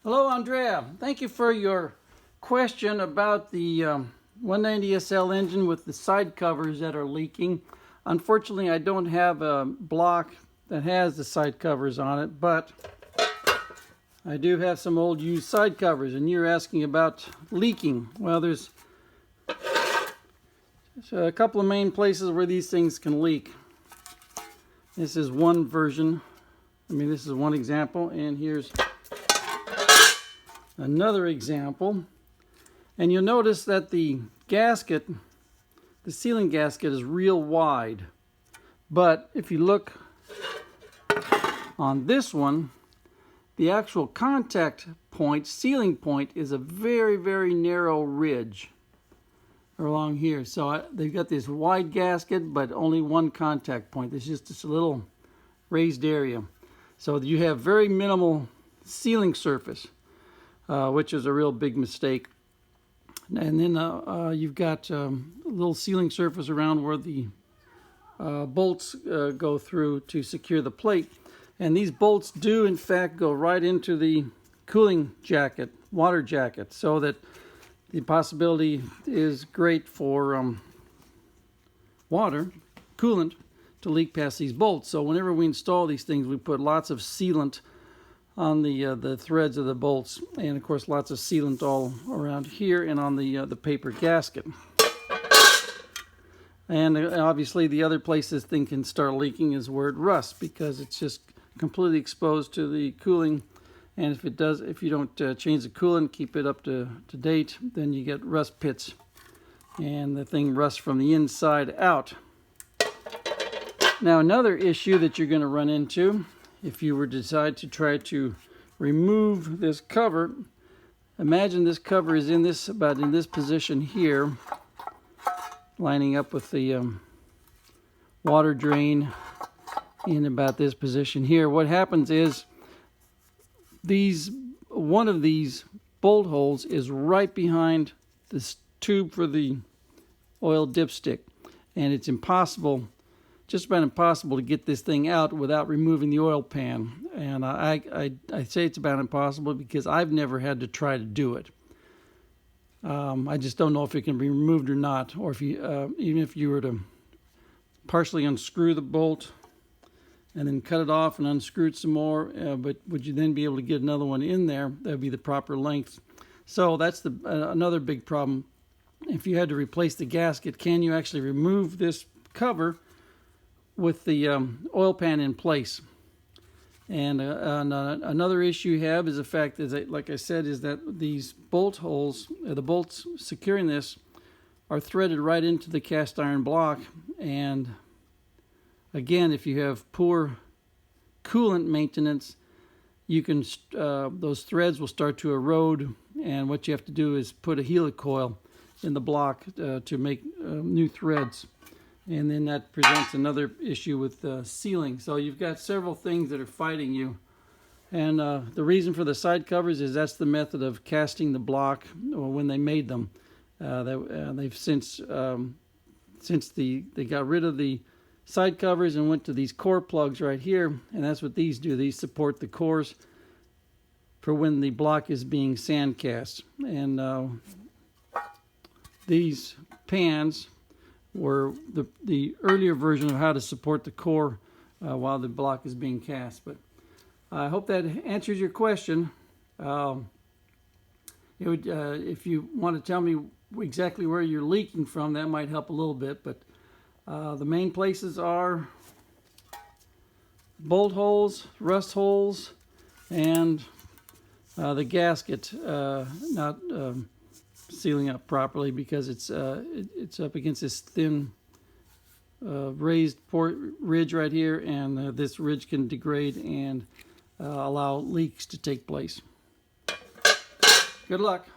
Hello, Andrea. Thank you for your question about the 190SL engine with the side covers that are leaking. Unfortunately, I don't have a block that has the side covers on it, but I do have some old used side covers, and you're asking about leaking. Well, there's a couple of main places where these things can leak. This is one version. This is one example, and here's another example. And you'll notice that the gasket, the sealing gasket, is real wide. But if you look on this one, the actual contact point, sealing point, is a very, very narrow ridge along here. So they've got this wide gasket, but only one contact point. There's just this little raised area. So you have very minimal sealing surface, which is a real big mistake. And then you've got a little sealing surface around where the bolts go through to secure the plate. And these bolts do, in fact, go right into the cooling jacket, water jacket, so that the possibility is great for water, coolant, to leak past these bolts. So whenever we install these things, we put lots of sealant on the threads of the bolts, and of course lots of sealant all around here and on the paper gasket. And obviously the other place this thing can start leaking is where it rusts, because it's just completely exposed to the cooling. And if you don't change the coolant, keep it up to date, then you get rust pits, and the thing rusts from the inside out. Now, another issue that you're going to run into if you were to decide to try to remove this cover, imagine this cover is about in this position here, lining up with the water drain in about this position here. What happens is one of these bolt holes is right behind this tube for the oil dipstick, and it's just about impossible to get this thing out without removing the oil pan. And I say it's about impossible because I've never had to try to do it. I just don't know if it can be removed or not, or if you even if you were to partially unscrew the bolt and then cut it off and unscrew it some more, but would you then be able to get another one in there? That would be the proper length. So that's another big problem. If you had to replace the gasket, can you actually remove this cover with the oil pan in place? And another issue you have is the fact that, like I said, is that these bolt holes, the bolts securing this, are threaded right into the cast iron block. And again, if you have poor coolant maintenance, you can those threads will start to erode, and what you have to do is put a helicoil in the block to make new threads. And then that presents another issue with sealing. So you've got several things that are fighting you. And the reason for the side covers is that's the method of casting the block, or when they made them. They've since they got rid of the side covers and went to these core plugs right here, and that's what these do. These support the cores for when the block is being sand cast. And these pans were the earlier version of how to support the core while the block is being cast. But I hope that answers your question. If you want to tell me exactly where you're leaking from, that might help a little bit. But the main places are bolt holes, rust holes, and the gasket not sealing up properly because it's up against this thin raised ridge right here, and this ridge can degrade and allow leaks to take place. Good luck.